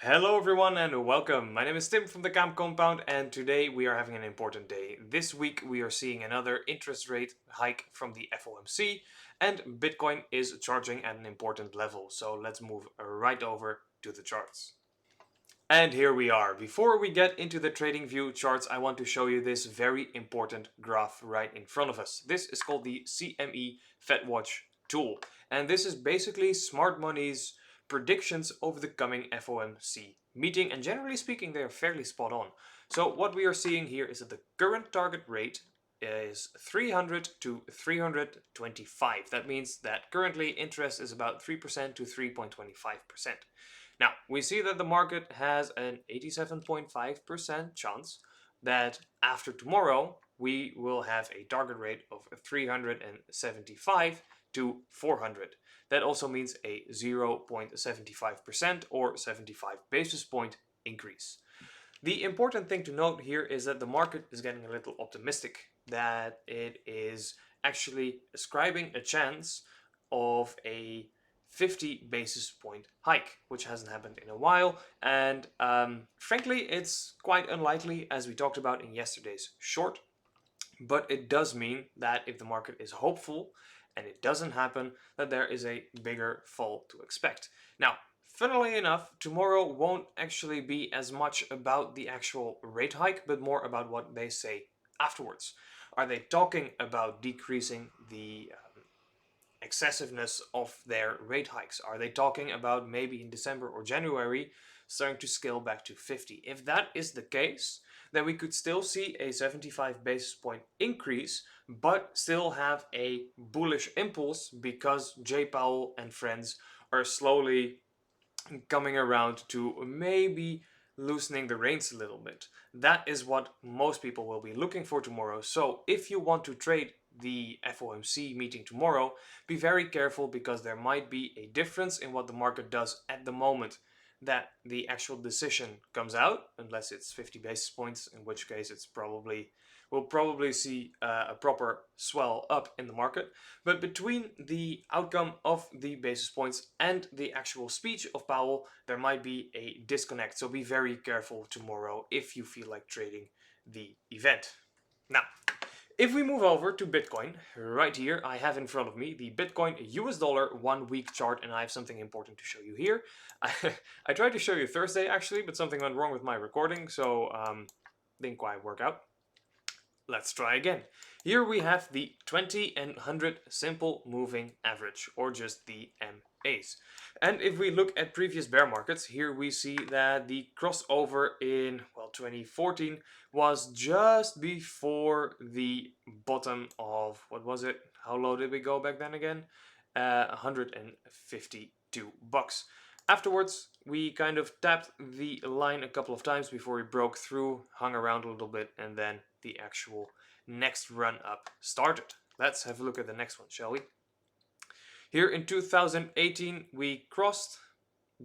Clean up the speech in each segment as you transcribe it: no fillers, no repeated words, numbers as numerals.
Hello everyone and welcome. My name is Tim from the Camp Compound and today we are having an important day. This week we are seeing another interest rate hike from the FOMC and Bitcoin is charging at an important level. So let's move right over to the charts. And here we are. Before we get into the trading view charts, I want to show you this very important graph right in front of us. This is called the CME FedWatch tool. And this is basically smart money's predictions over the coming FOMC meeting. And generally speaking, they are fairly spot on. So what we are seeing here is that the current target rate is 300 to 325. That means that currently interest is about 3% to 3.25%. Now, we see that the market has an 87.5% chance that after tomorrow we will have a target rate of 375 to 400. That also means a 0.75% or 75 basis point increase. The important thing to note here is that the market is getting a little optimistic, that it is actually ascribing a chance of a 50 basis point hike, which hasn't happened in a while. And frankly, it's quite unlikely, as we talked about in yesterday's short. But it does mean that if the market is hopeful and it doesn't happen, that there is a bigger fall to expect. Now, funnily enough, tomorrow won't actually be as much about the actual rate hike, but more about what they say afterwards. Are they talking about decreasing the excessiveness of their rate hikes? Are they talking about maybe in December or January starting to scale back to 50? If that is the case, then we could still see a 75 basis point increase, but still have a bullish impulse because Jay Powell and friends are slowly coming around to maybe loosening the reins a little bit. That is what most people will be looking for tomorrow. So if you want to trade the FOMC meeting tomorrow, be very careful because there might be a difference in what the market does at the moment that the actual decision comes out, unless it's 50 basis points, in which case it's probably we'll probably see a proper swell up in the market. But between the outcome of the basis points and the actual speech of Powell, there might be a disconnect. So be very careful tomorrow if you feel like trading the event. Now, if we move over to Bitcoin, right here, I have in front of me the Bitcoin US dollar 1 week chart, and I have something important to show you here. I tried to show you Thursday actually, but something went wrong with my recording, so didn't quite work out. Let's try again. Here we have the 20 and 100 simple moving average, or just the MAs. And if we look at previous bear markets, here we see that the crossover in, well, 2014 was just before the bottom of, what was it? How low did we go back then again? $152. Afterwards, we kind of tapped the line a couple of times before we broke through, hung around a little bit, and then the actual next run up started. Let's have a look at the next one, shall we? Here in 2018, we crossed,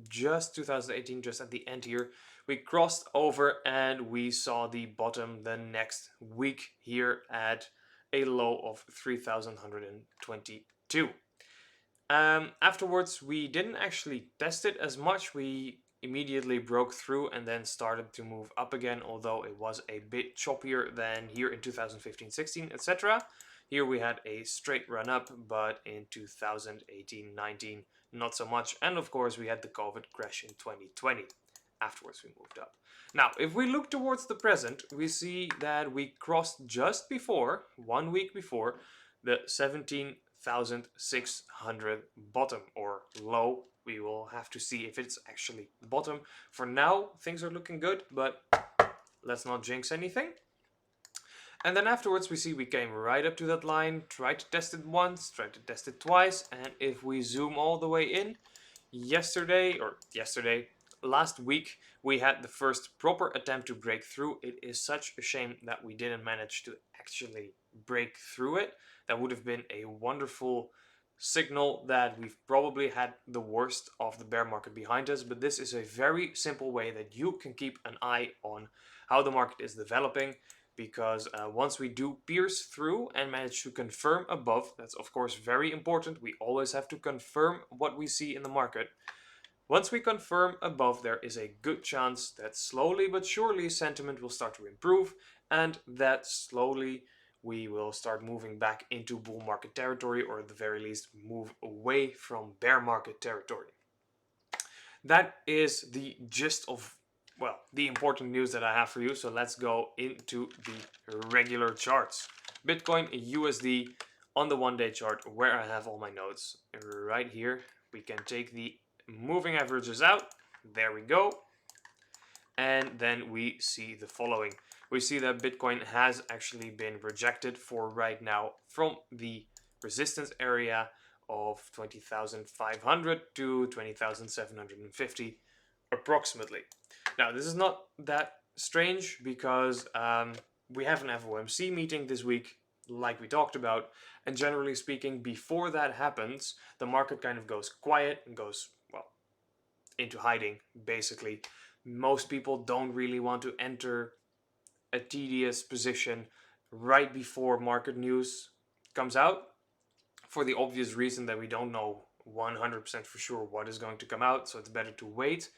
just 2018, just at the end here, we crossed over and we saw the bottom the next week here at a low of 3,122. Afterwards, we didn't actually test it as much. We immediately broke through and then started to move up again, although it was a bit choppier than here in 2015-16, etc. Here we had a straight run up, but in 2018-19, not so much. And of course, we had the COVID crash in 2020. Afterwards, we moved up. Now, if we look towards the present, we see that we crossed just before, 1 week before, the 17,600 bottom or low. We will have to see if it's actually the bottom. For now, things are looking good, but let's not jinx anything. And then afterwards we see we came right up to that line, tried to test it once, tried to test it twice, and if we zoom all the way in, last week, we had the first proper attempt to break through. It is such a shame that we didn't manage to actually break through it. That would have been a wonderful signal that we've probably had the worst of the bear market behind us, but this is a very simple way that you can keep an eye on how the market is developing, because once we do pierce through and manage to confirm above, that's of course very important. We always have to confirm what we see in the market. Once we confirm above, there is a good chance that slowly but surely sentiment will start to improve, and that slowly we will start moving back into bull market territory, or at the very least move away from bear market territory. That is the gist of, well, the important news that I have for you. So let's go into the regular charts. Bitcoin USD on the 1 day chart, where I have all my notes right here. We can take the moving averages out. There we go. And then we see the following. We see that Bitcoin has actually been rejected for right now from the resistance area of 20,500 to 20,750 approximately. Now, this is not that strange because we have an FOMC meeting this week, like we talked about, and generally speaking, before that happens, the market kind of goes quiet and goes, well, into hiding, basically. Most people don't really want to enter a tedious position right before market news comes out, for the obvious reason that we don't know 100% for sure what is going to come out. So it's better to wait,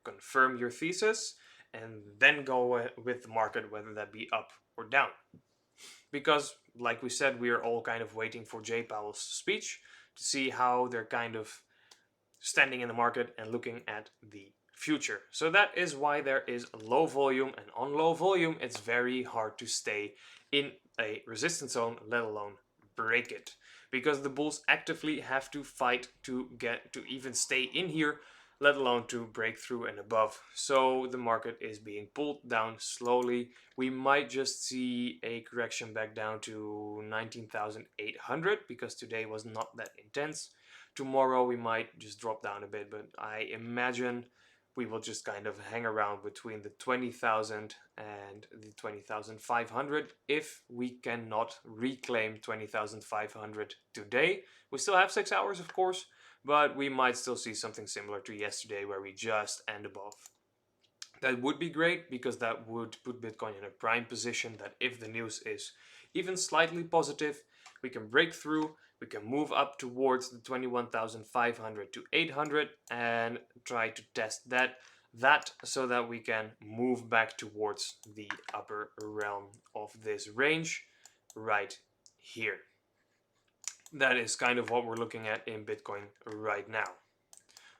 confirm your thesis, and then go with the market, whether that be up or down. Because, like we said, we are all kind of waiting for Jay Powell's speech to see how they're kind of standing in the market and looking at the future. So that is why there is low volume, and on low volume it's very hard to stay in a resistance zone, let alone break it, because the bulls actively have to fight to get to even stay in here, let alone to break through and above. So the market is being pulled down slowly. We might just see a correction back down to 19,800 because today was not that intense. Tomorrow we might just drop down a bit, but I imagine we will just kind of hang around between the 20,000 and the 20,500 if we cannot reclaim 20,500 today. We still have 6 hours, of course, but we might still see something similar to yesterday where we just end above. That would be great because that would put Bitcoin in a prime position that if the news is even slightly positive, we can break through, we can move up towards the 21,500 to 800 and try to test that so that we can move back towards the upper realm of this range right here. That is kind of what we're looking at in Bitcoin right now.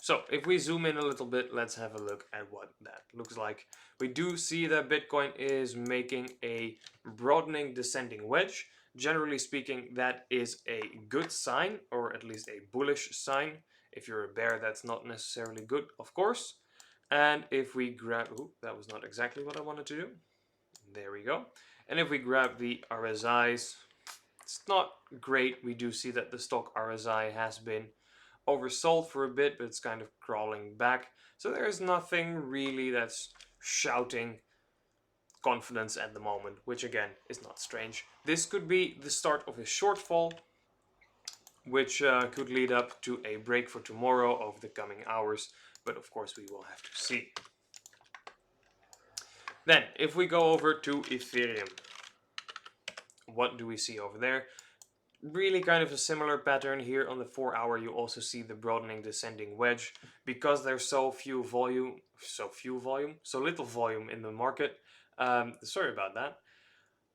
So if we zoom in a little bit, let's have a look at what that looks like. We do see that Bitcoin is making a broadening descending wedge. Generally speaking, that is a good sign, or at least a bullish sign. If you're a bear, that's not necessarily good, of course. And if we grab, ooh, that was not exactly what I wanted to do. There we go. And if we grab the RSIs, it's not great. We do see that the stock RSI has been oversold for a bit, but it's kind of crawling back. So there's nothing really that's shouting confidence at the moment, which again is not strange. This could be the start of a shortfall, which could lead up to a break for tomorrow over the coming hours, but of course we will have to see. Then, if we go over to Ethereum, what do we see over there? Really kind of a similar pattern here. On the 4 hour you also see the broadening descending wedge. Because there's so little volume in the market, sorry about that.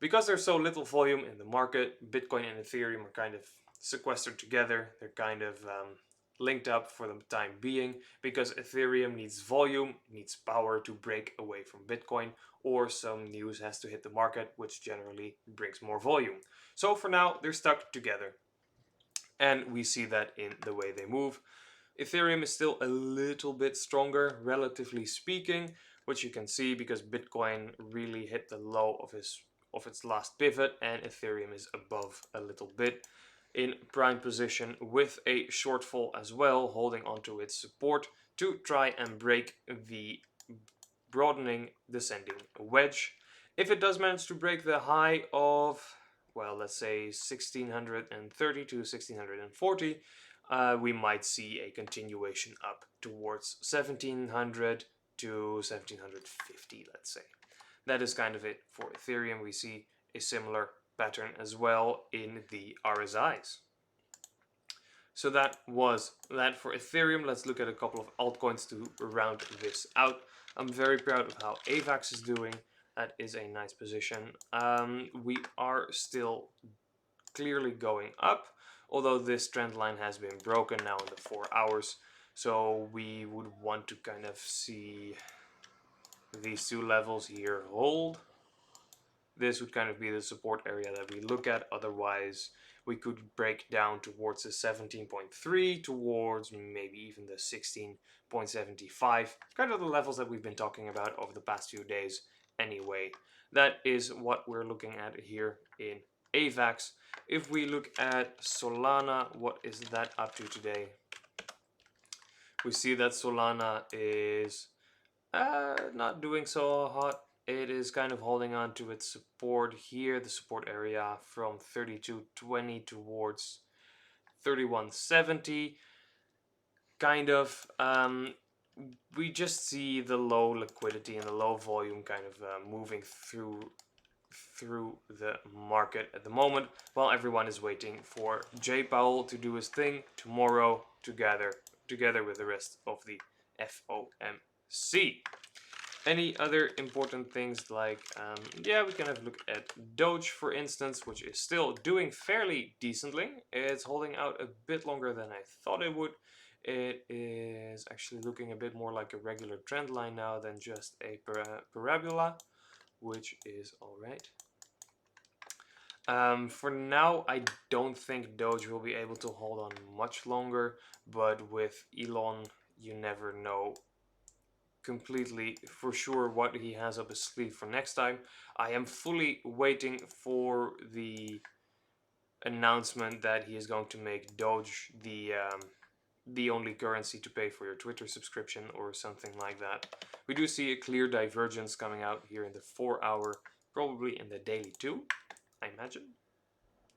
Because there's so little volume in the market, Bitcoin and Ethereum are kind of sequestered together. They're kind of linked up for the time being, because Ethereum needs volume, needs power to break away from Bitcoin, or some news has to hit the market, which generally brings more volume. So for now, they're stuck together. And we see that in the way they move. Ethereum is still a little bit stronger, relatively speaking, which you can see because Bitcoin really hit the low of its last pivot, and Ethereum is above a little bit in prime position with a shortfall as well, holding onto its support to try and break the broadening descending wedge. If it does manage to break the high of, well, let's say 1630 to 1640, we might see a continuation up towards 1700 to 1750, let's say. That is kind of it for Ethereum. We see a similar pattern as well in the RSIs. So that was that for Ethereum. Let's look at a couple of altcoins to round this out. I'm very proud of how AVAX is doing. That is a nice position. We are still clearly going up, although this trend line has been broken now in the 4 hours. So we would want to kind of see these two levels here hold. This would kind of be the support area that we look at. Otherwise, we could break down towards the 17.3, towards maybe even the 16.75, kind of the levels that we've been talking about over the past few days anyway. That is what we're looking at here in AVAX. If we look at Solana, what is that up to today? We see that Solana is not doing so hot. It is kind of holding on to its support here, the support area from 32.20 towards 31.70. Kind of, we just see the low liquidity and the low volume kind of moving through the market at the moment, while everyone is waiting for Jay Powell to do his thing tomorrow together with the rest of the FOMC. Any other important things like, we can have a look at Doge, for instance, which is still doing fairly decently. It's holding out a bit longer than I thought it would. It is actually looking a bit more like a regular trend line now than just a parabola, which is alright. For now, I don't think Doge will be able to hold on much longer, but with Elon, you never know completely for sure what he has up his sleeve for next time. I am fully waiting for the announcement that he is going to make Doge the only currency to pay for your Twitter subscription or something like that. We do see a clear divergence coming out here in the 4 hour, probably in the daily too, I imagine.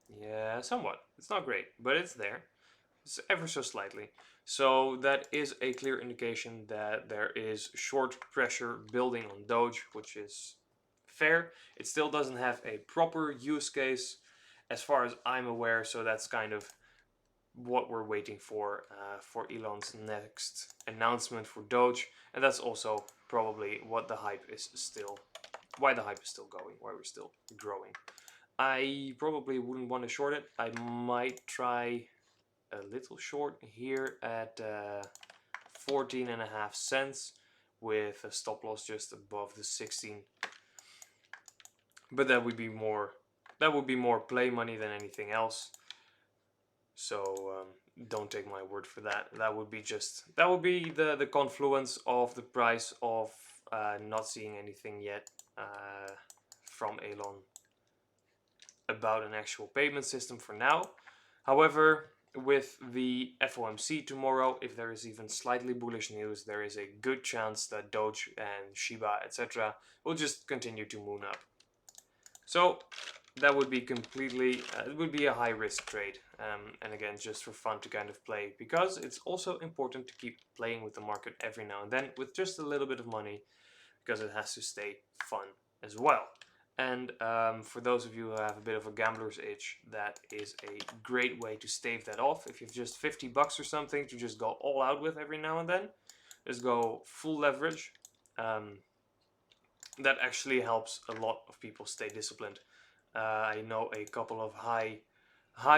Yeah, somewhat. It's not great, but it's there. It's ever so slightly. So that is a clear indication that there is short pressure building on Doge, which is fair. It still doesn't have a proper use case as far as I'm aware, so that's kind of what we're waiting for Elon's next announcement for Doge, and that's also probably what the hype is still, why the hype is still going, why we're still growing. I probably wouldn't want to short it. I might try a little short here at 14.5 cents with a stop loss just above the 16. But that would be more play money than anything else. So don't take my word for that. That would be the confluence of the price of not seeing anything yet from Elon about an actual payment system for now. However, with the FOMC tomorrow, if there is even slightly bullish news, there is a good chance that Doge and Shiba, etc., will just continue to moon up. So that would be completely, it would be a high risk trade. And again, just for fun to kind of play, because it's also important to keep playing with the market every now and then with just a little bit of money, because it has to stay fun as well. And for those of you who have a bit of a gambler's itch, that is a great way to stave that off. If you've just 50 bucks or something to just go all out with every now and then, just go full leverage. That actually helps a lot of people stay disciplined. I know a couple of high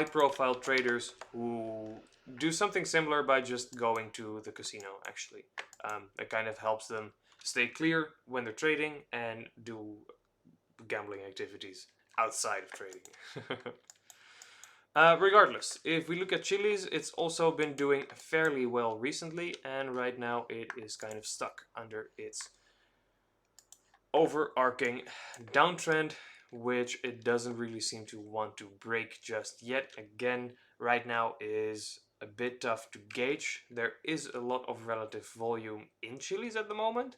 profile traders who do something similar by just going to the casino, actually. It kind of helps them stay clear when they're trading and do gambling activities outside of trading. Regardless, if we look at Chiliz, it's also been doing fairly well recently, and right now it is kind of stuck under its overarching downtrend, which it doesn't really seem to want to break just yet. Again, right now is a bit tough to gauge. There is a lot of relative volume in Chiliz at the moment,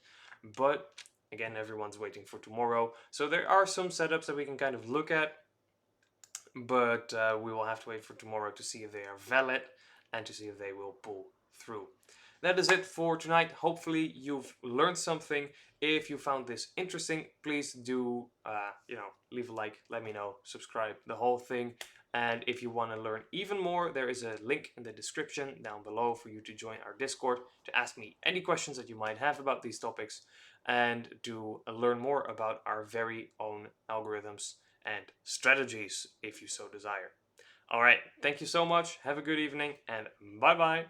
but again, everyone's waiting for tomorrow. So there are some setups that we can kind of look at, but we will have to wait for tomorrow to see if they are valid and to see if they will pull through. That is it for tonight. Hopefully you've learned something. If you found this interesting, please do, leave a like, let me know, subscribe, the whole thing. And if you want to learn even more, there is a link in the description down below for you to join our Discord to ask me any questions that you might have about these topics and to learn more about our very own algorithms and strategies if you so desire. All right, thank you so much. Have a good evening and bye bye.